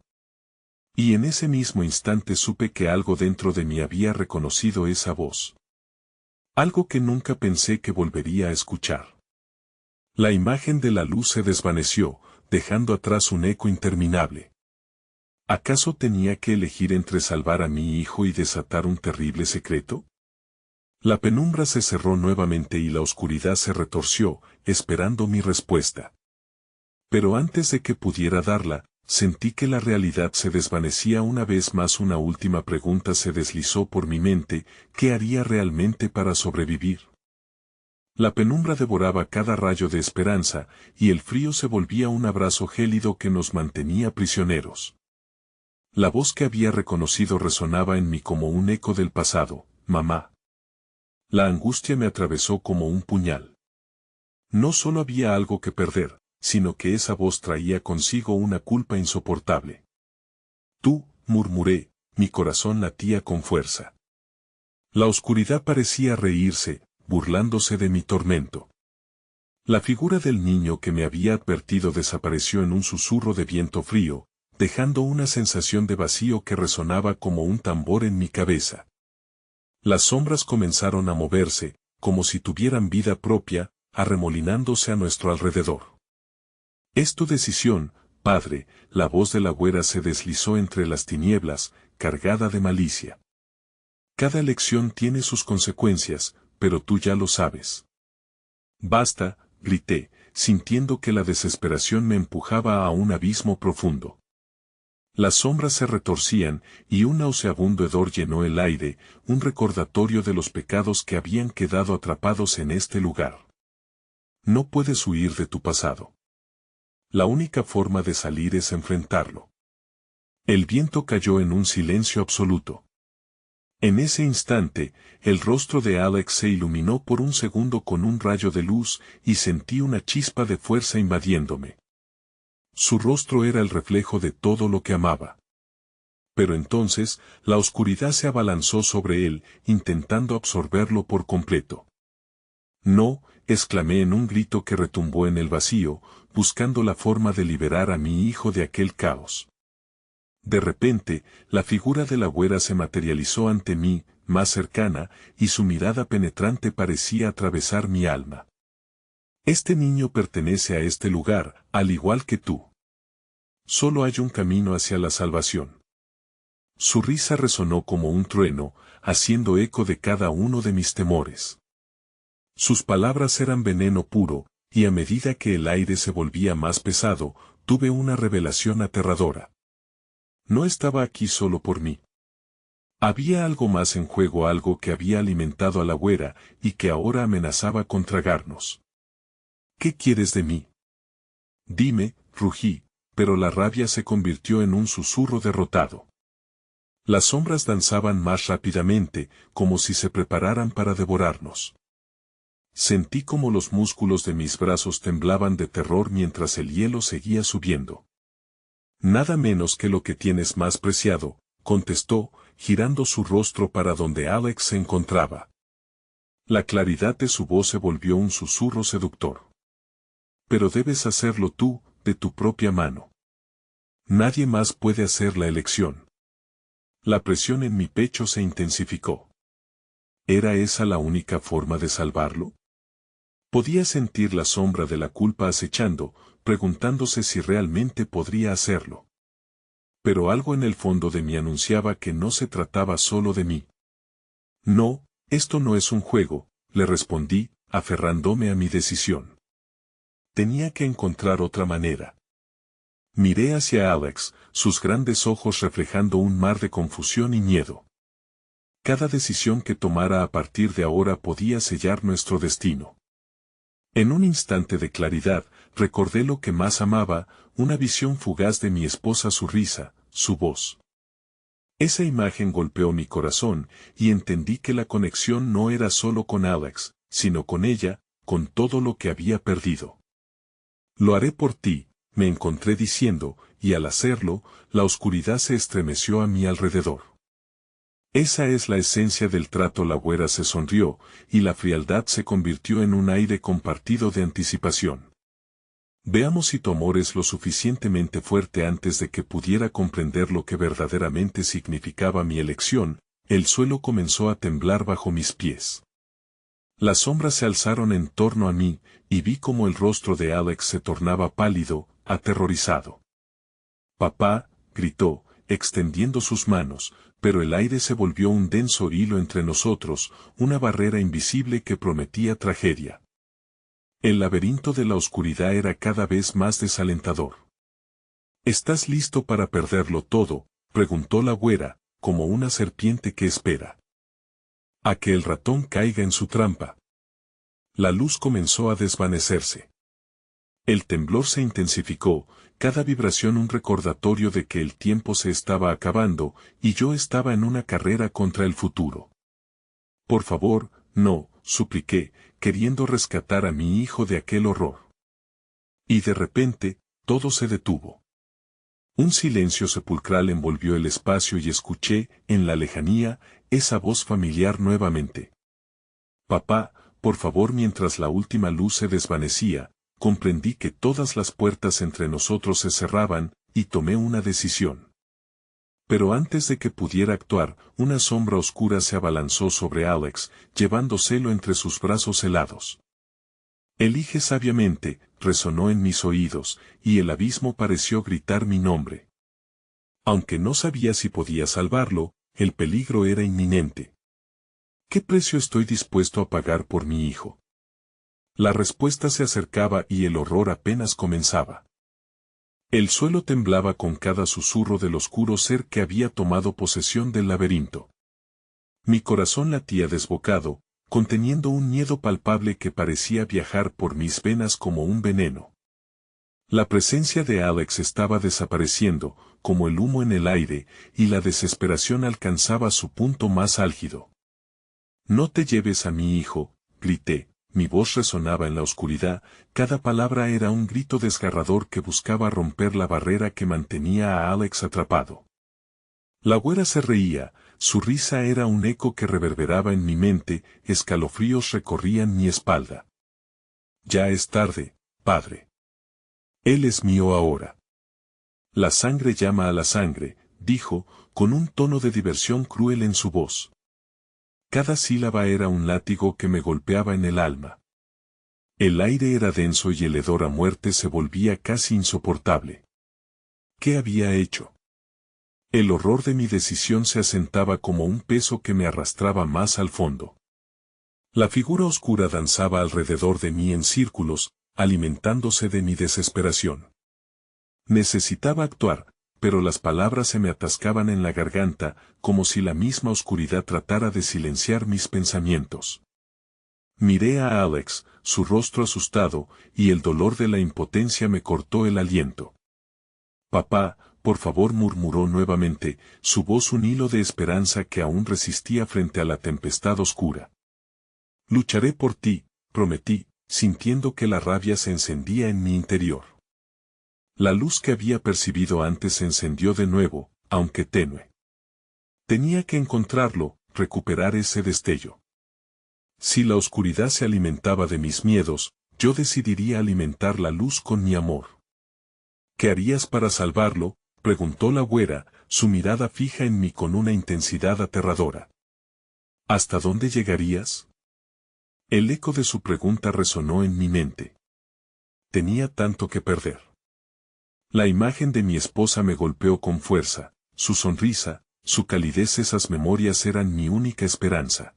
A: Y en ese mismo instante supe que algo dentro de mí había reconocido esa voz. Algo que nunca pensé que volvería a escuchar. La imagen de la luz se desvaneció, dejando atrás un eco interminable. ¿Acaso tenía que elegir entre salvar a mi hijo y desatar un terrible secreto? La penumbra se cerró nuevamente y la oscuridad se retorció, esperando mi respuesta. Pero antes de que pudiera darla, sentí que la realidad se desvanecía una vez más. Una última pregunta se deslizó por mi mente: ¿qué haría realmente para sobrevivir? La penumbra devoraba cada rayo de esperanza, y el frío se volvía un abrazo gélido que nos mantenía prisioneros. La voz que había reconocido resonaba en mí como un eco del pasado: mamá. La angustia me atravesó como un puñal. No solo había algo que perder, sino que esa voz traía consigo una culpa insoportable. Tú, murmuré, mi corazón latía con fuerza. La oscuridad parecía reírse, burlándose de mi tormento. La figura del niño que me había advertido desapareció en un susurro de viento frío, dejando una sensación de vacío que resonaba como un tambor en mi cabeza. Las sombras comenzaron a moverse, como si tuvieran vida propia, arremolinándose a nuestro alrededor. «Es tu decisión, padre», la voz de la güera se deslizó entre las tinieblas, cargada de malicia. «Cada elección tiene sus consecuencias, pero tú ya lo sabes». «Basta», grité, sintiendo que la desesperación me empujaba a un abismo profundo. Las sombras se retorcían, y un nauseabundo hedor llenó el aire, un recordatorio de los pecados que habían quedado atrapados en este lugar. No puedes huir de tu pasado. La única forma de salir es enfrentarlo. El viento cayó en un silencio absoluto. En ese instante, el rostro de Alex se iluminó por un segundo con un rayo de luz y sentí una chispa de fuerza invadiéndome. Su rostro era el reflejo de todo lo que amaba. Pero entonces, la oscuridad se abalanzó sobre él, intentando absorberlo por completo. «No», exclamé en un grito que retumbó en el vacío, buscando la forma de liberar a mi hijo de aquel caos. De repente, la figura de la güera se materializó ante mí, más cercana, y su mirada penetrante parecía atravesar mi alma. «Este niño pertenece a este lugar, al igual que tú. Solo hay un camino hacia la salvación». Su risa resonó como un trueno, haciendo eco de cada uno de mis temores. Sus palabras eran veneno puro, y a medida que el aire se volvía más pesado, tuve una revelación aterradora. No estaba aquí solo por mí. Había algo más en juego, algo que había alimentado a la güera, y que ahora amenazaba con tragarnos. «¿Qué quieres de mí?» «Dime», rugí, pero la rabia se convirtió en un susurro derrotado. Las sombras danzaban más rápidamente, como si se prepararan para devorarnos. Sentí como los músculos de mis brazos temblaban de terror mientras el hielo seguía subiendo. «Nada menos que lo que tienes más preciado», contestó, girando su rostro para donde Alex se encontraba. La claridad de su voz se volvió un susurro seductor. «Pero debes hacerlo tú, de tu propia mano. Nadie más puede hacer la elección». La presión en mi pecho se intensificó. ¿Era esa la única forma de salvarlo? Podía sentir la sombra de la culpa acechando, preguntándose si realmente podría hacerlo. Pero algo en el fondo de mí anunciaba que no se trataba solo de mí. «No, esto no es un juego», le respondí, aferrándome a mi decisión. Tenía que encontrar otra manera. Miré hacia Alex, sus grandes ojos reflejando un mar de confusión y miedo. Cada decisión que tomara a partir de ahora podía sellar nuestro destino. En un instante de claridad, recordé lo que más amaba, una visión fugaz de mi esposa, su risa, su voz. Esa imagen golpeó mi corazón, y entendí que la conexión no era solo con Alex, sino con ella, con todo lo que había perdido. «Lo haré por ti», me encontré diciendo, y al hacerlo, la oscuridad se estremeció a mi alrededor. «Esa es la esencia del trato», la güera se sonrió, y la frialdad se convirtió en un aire compartido de anticipación. «Veamos si tu amor es lo suficientemente fuerte». Antes de que pudiera comprender lo que verdaderamente significaba mi elección, el suelo comenzó a temblar bajo mis pies. Las sombras se alzaron en torno a mí, y vi cómo el rostro de Alex se tornaba pálido, aterrorizado. «Papá», gritó, extendiendo sus manos, pero el aire se volvió un denso hilo entre nosotros, una barrera invisible que prometía tragedia. El laberinto de la oscuridad era cada vez más desalentador. «¿Estás listo para perderlo todo?», preguntó la güera, como una serpiente que espera a que el ratón caiga en su trampa. La luz comenzó a desvanecerse. El temblor se intensificó, cada vibración un recordatorio de que el tiempo se estaba acabando, y yo estaba en una carrera contra el futuro. «Por favor, no», supliqué, queriendo rescatar a mi hijo de aquel horror. Y de repente, todo se detuvo. Un silencio sepulcral envolvió el espacio y escuché, en la lejanía, esa voz familiar nuevamente. «Papá, por favor». Mientras la última luz se desvanecía, comprendí que todas las puertas entre nosotros se cerraban, y tomé una decisión. Pero antes de que pudiera actuar, una sombra oscura se abalanzó sobre Alex, llevándoselo entre sus brazos helados. Elige sabiamente, resonó en mis oídos, y el abismo pareció gritar mi nombre. Aunque no sabía si podía salvarlo, el peligro era inminente. ¿Qué precio estoy dispuesto a pagar por mi hijo? La respuesta se acercaba y el horror apenas comenzaba. El suelo temblaba con cada susurro del oscuro ser que había tomado posesión del laberinto. Mi corazón latía desbocado, conteniendo un miedo palpable que parecía viajar por mis venas como un veneno. La presencia de Alex estaba desapareciendo, como el humo en el aire, y la desesperación alcanzaba su punto más álgido. «No te lleves a mi hijo», grité. Mi voz resonaba en la oscuridad, cada palabra era un grito desgarrador que buscaba romper la barrera que mantenía a Alex atrapado. La güera se reía, su risa era un eco que reverberaba en mi mente, escalofríos recorrían mi espalda. «Ya es tarde, padre. Él es mío ahora». «La sangre llama a la sangre», dijo, con un tono de diversión cruel en su voz. Cada sílaba era un látigo que me golpeaba en el alma. El aire era denso y el hedor a muerte se volvía casi insoportable. ¿Qué había hecho? El horror de mi decisión se asentaba como un peso que me arrastraba más al fondo. La figura oscura danzaba alrededor de mí en círculos, alimentándose de mi desesperación. Necesitaba actuar, pero las palabras se me atascaban en la garganta, como si la misma oscuridad tratara de silenciar mis pensamientos. Miré a Alex, su rostro asustado, y el dolor de la impotencia me cortó el aliento. «Papá, por favor», murmuró nuevamente, su voz un hilo de esperanza que aún resistía frente a la tempestad oscura. «Lucharé por ti», prometí, sintiendo que la rabia se encendía en mi interior. La luz que había percibido antes se encendió de nuevo, aunque tenue. Tenía que encontrarlo, recuperar ese destello. Si la oscuridad se alimentaba de mis miedos, yo decidiría alimentar la luz con mi amor. «¿Qué harías para salvarlo?», preguntó la güera, su mirada fija en mí con una intensidad aterradora. «¿Hasta dónde llegarías?». El eco de su pregunta resonó en mi mente. Tenía tanto que perder. La imagen de mi esposa me golpeó con fuerza, su sonrisa, su calidez, esas memorias eran mi única esperanza.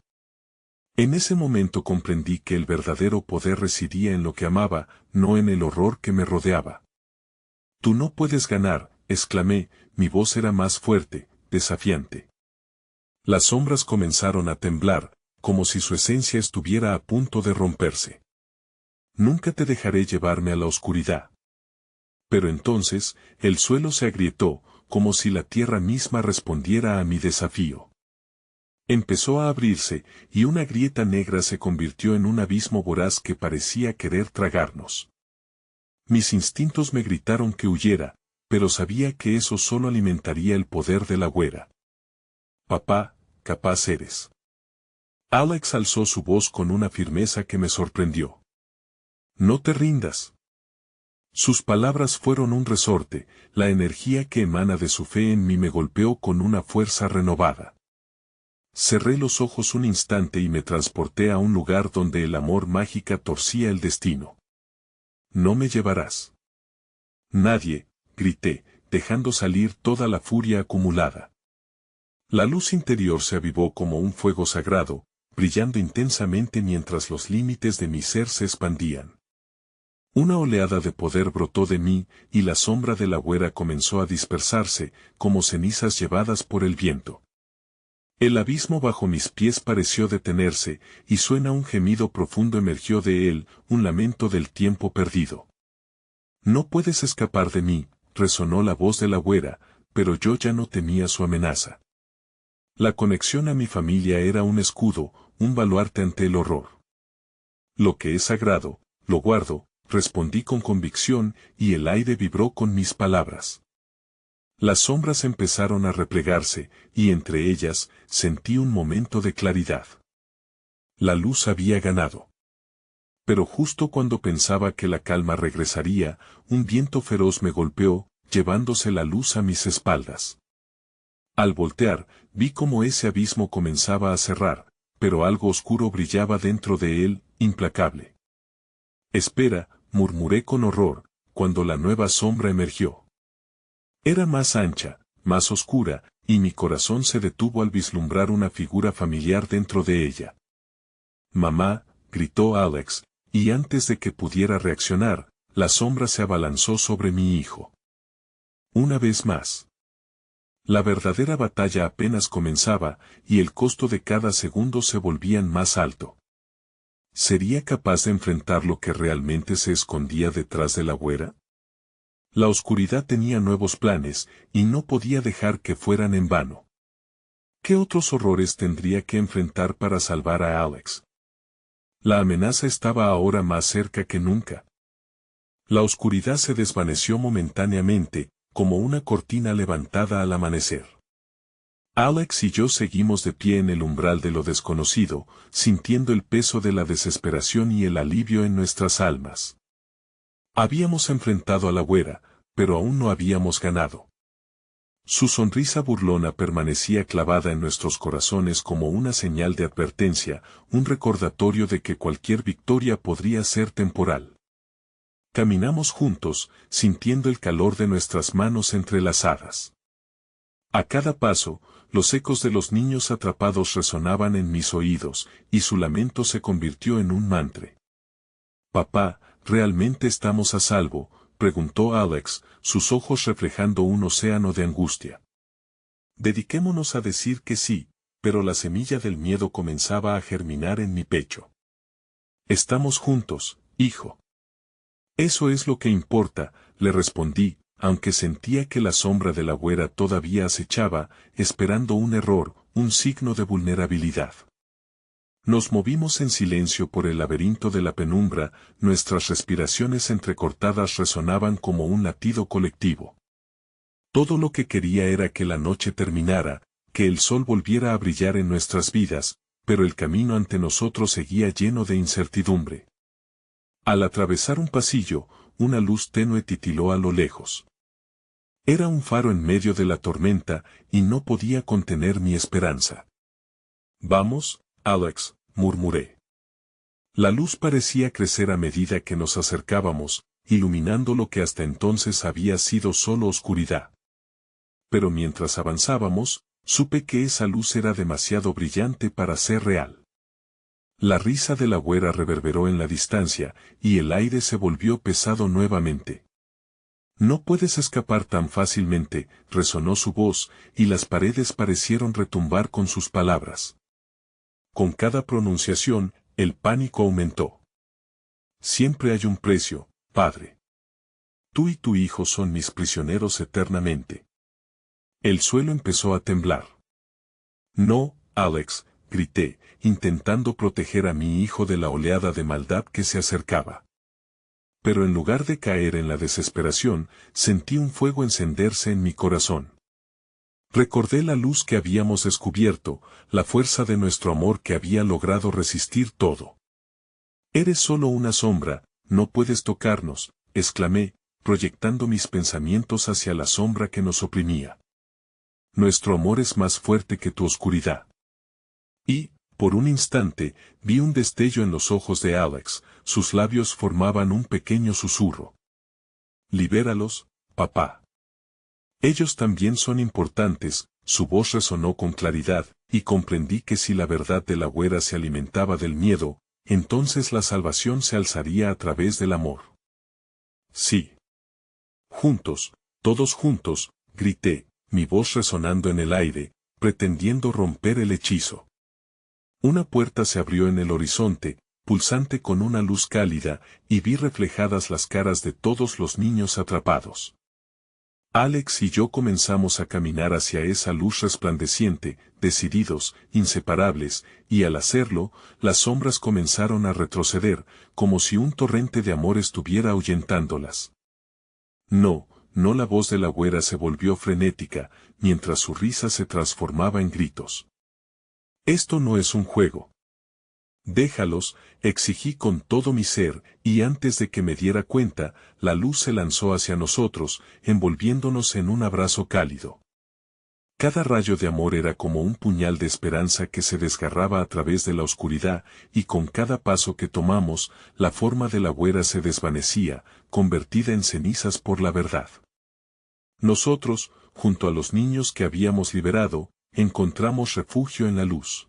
A: En ese momento comprendí que el verdadero poder residía en lo que amaba, no en el horror que me rodeaba. «Tú no puedes ganar», exclamé, mi voz era más fuerte, desafiante. Las sombras comenzaron a temblar, como si su esencia estuviera a punto de romperse. «Nunca te dejaré llevarme a la oscuridad». Pero entonces, el suelo se agrietó, como si la tierra misma respondiera a mi desafío. Empezó a abrirse, y una grieta negra se convirtió en un abismo voraz que parecía querer tragarnos. Mis instintos me gritaron que huyera, pero sabía que eso solo alimentaría el poder de la güera. «Papá, capaz eres». Alex alzó su voz con una firmeza que me sorprendió. «No te rindas». Sus palabras fueron un resorte, la energía que emana de su fe en mí me golpeó con una fuerza renovada. Cerré los ojos un instante y me transporté a un lugar donde el amor mágica torcía el destino. «No me llevarás». «Nadie», grité, dejando salir toda la furia acumulada. La luz interior se avivó como un fuego sagrado, brillando intensamente mientras los límites de mi ser se expandían. Una oleada de poder brotó de mí, y la sombra de la güera comenzó a dispersarse, como cenizas llevadas por el viento. El abismo bajo mis pies pareció detenerse, y suena un gemido profundo emergió de él, un lamento del tiempo perdido. «No puedes escapar de mí», resonó la voz de la güera, pero yo ya no temía su amenaza. La conexión a mi familia era un escudo, un baluarte ante el horror. «Lo que es sagrado, lo guardo», respondí con convicción, y el aire vibró con mis palabras. Las sombras empezaron a replegarse, y entre ellas, sentí un momento de claridad. La luz había ganado. Pero justo cuando pensaba que la calma regresaría, un viento feroz me golpeó, llevándose la luz a mis espaldas. Al voltear, vi cómo ese abismo comenzaba a cerrar, pero algo oscuro brillaba dentro de él, implacable. Espera, murmuré con horror, cuando la nueva sombra emergió. Era más ancha, más oscura, y mi corazón se detuvo al vislumbrar una figura familiar dentro de ella. «Mamá», gritó Alex, y antes de que pudiera reaccionar, la sombra se abalanzó sobre mi hijo. Una vez más. La verdadera batalla apenas comenzaba, y el costo de cada segundo se volvía más alto. ¿Sería capaz de enfrentar lo que realmente se escondía detrás de la güera? La oscuridad tenía nuevos planes, y no podía dejar que fueran en vano. ¿Qué otros horrores tendría que enfrentar para salvar a Alex? La amenaza estaba ahora más cerca que nunca. La oscuridad se desvaneció momentáneamente, como una cortina levantada al amanecer. Alex y yo seguimos de pie en el umbral de lo desconocido, sintiendo el peso de la desesperación y el alivio en nuestras almas. Habíamos enfrentado a la güera, pero aún no habíamos ganado. Su sonrisa burlona permanecía clavada en nuestros corazones como una señal de advertencia, un recordatorio de que cualquier victoria podría ser temporal. Caminamos juntos, sintiendo el calor de nuestras manos entrelazadas. A cada paso, los ecos de los niños atrapados resonaban en mis oídos, y su lamento se convirtió en un mantra. «Papá, ¿realmente estamos a salvo?», preguntó Alex, sus ojos reflejando un océano de angustia. Dediquémonos a decir que sí, pero la semilla del miedo comenzaba a germinar en mi pecho. «Estamos juntos, hijo». «Eso es lo que importa», le respondí, aunque sentía que la sombra de la güera todavía acechaba, esperando un error, un signo de vulnerabilidad. Nos movimos en silencio por el laberinto de la penumbra, nuestras respiraciones entrecortadas resonaban como un latido colectivo. Todo lo que quería era que la noche terminara, que el sol volviera a brillar en nuestras vidas, pero el camino ante nosotros seguía lleno de incertidumbre. Al atravesar un pasillo, una luz tenue titiló a lo lejos. Era un faro en medio de la tormenta, y no podía contener mi esperanza. «Vamos, Alex», murmuré. La luz parecía crecer a medida que nos acercábamos, iluminando lo que hasta entonces había sido solo oscuridad. Pero mientras avanzábamos, supe que esa luz era demasiado brillante para ser real. La risa de la güera reverberó en la distancia, y el aire se volvió pesado nuevamente. «No puedes escapar tan fácilmente», resonó su voz, y las paredes parecieron retumbar con sus palabras. Con cada pronunciación, el pánico aumentó. «Siempre hay un precio, padre. Tú y tu hijo son mis prisioneros eternamente». El suelo empezó a temblar. «No, Alex», grité, intentando proteger a mi hijo de la oleada de maldad que se acercaba. Pero en lugar de caer en la desesperación, sentí un fuego encenderse en mi corazón. Recordé la luz que habíamos descubierto, la fuerza de nuestro amor que había logrado resistir todo. «Eres solo una sombra, no puedes tocarnos», exclamé, proyectando mis pensamientos hacia la sombra que nos oprimía. «Nuestro amor es más fuerte que tu oscuridad». Y, por un instante, vi un destello en los ojos de Alex, sus labios formaban un pequeño susurro. «Libéralos, papá. Ellos también son importantes», su voz resonó con claridad, y comprendí que si la verdad de la güera se alimentaba del miedo, entonces la salvación se alzaría a través del amor. «Sí. Juntos, todos juntos», grité, mi voz resonando en el aire, pretendiendo romper el hechizo. Una puerta se abrió en el horizonte, pulsante con una luz cálida, y vi reflejadas las caras de todos los niños atrapados. Alex y yo comenzamos a caminar hacia esa luz resplandeciente, decididos, inseparables, y al hacerlo, las sombras comenzaron a retroceder, como si un torrente de amor estuviera ahuyentándolas. «No, no», la voz de la güera se volvió frenética, mientras su risa se transformaba en gritos. «Esto no es un juego. Déjalos, exigí con todo mi ser, y antes de que me diera cuenta, la luz se lanzó hacia nosotros, envolviéndonos en un abrazo cálido. Cada rayo de amor era como un puñal de esperanza que se desgarraba a través de la oscuridad, y con cada paso que tomamos, la forma de la güera se desvanecía, convertida en cenizas por la verdad. Nosotros, junto a los niños que habíamos liberado, encontramos refugio en la luz.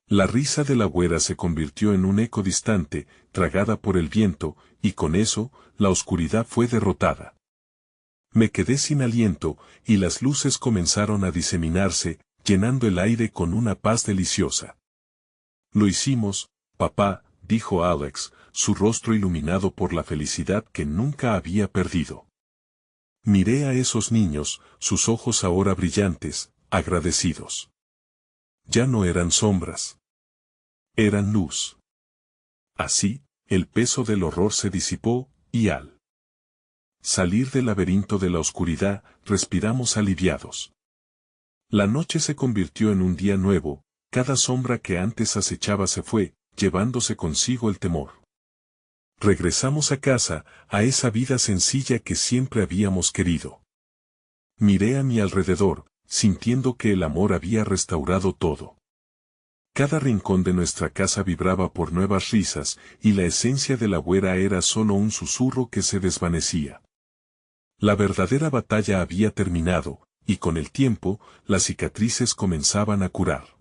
A: La risa de la güera se convirtió en un eco distante, tragada por el viento, y con eso, la oscuridad fue derrotada. Me quedé sin aliento, y las luces comenzaron a diseminarse, llenando el aire con una paz deliciosa. Lo hicimos, papá, dijo Alex, su rostro iluminado por la felicidad que nunca había perdido. Miré a esos niños, sus ojos ahora brillantes, agradecidos. Ya no eran sombras. Eran luz. Así, el peso del horror se disipó, y al salir del laberinto de la oscuridad, respiramos aliviados. La noche se convirtió en un día nuevo, cada sombra que antes acechaba se fue, llevándose consigo el temor. Regresamos a casa, a esa vida sencilla que siempre habíamos querido. Miré a mi alrededor, sintiendo que el amor había restaurado todo. Cada rincón de nuestra casa vibraba por nuevas risas, y la esencia de la güera era solo un susurro que se desvanecía. La verdadera batalla había terminado, y con el tiempo, las cicatrices comenzaban a curar.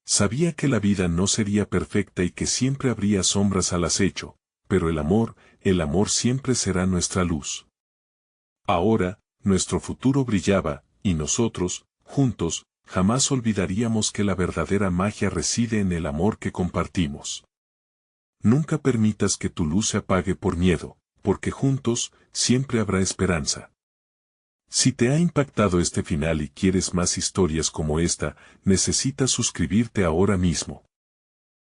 A: Sabía que la vida no sería perfecta y que siempre habría sombras al acecho, pero el amor siempre será nuestra luz. Ahora, nuestro futuro brillaba, y nosotros, juntos, jamás olvidaríamos que la verdadera magia reside en el amor que compartimos. Nunca permitas que tu luz se apague por miedo, porque juntos, siempre habrá esperanza. Si te ha impactado este final y quieres más historias como esta, necesitas suscribirte ahora mismo.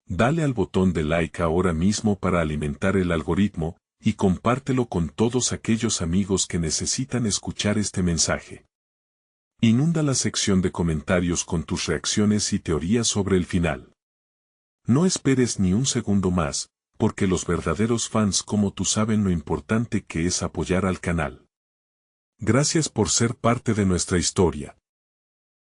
A: Dale al botón de like ahora mismo para alimentar el algoritmo, y compártelo con todos aquellos amigos que necesitan escuchar este mensaje. Inunda la sección de comentarios con tus reacciones y teorías sobre el final. No esperes ni un segundo más, porque los verdaderos fans como tú saben lo importante que es apoyar al canal. Gracias por ser parte de nuestra historia.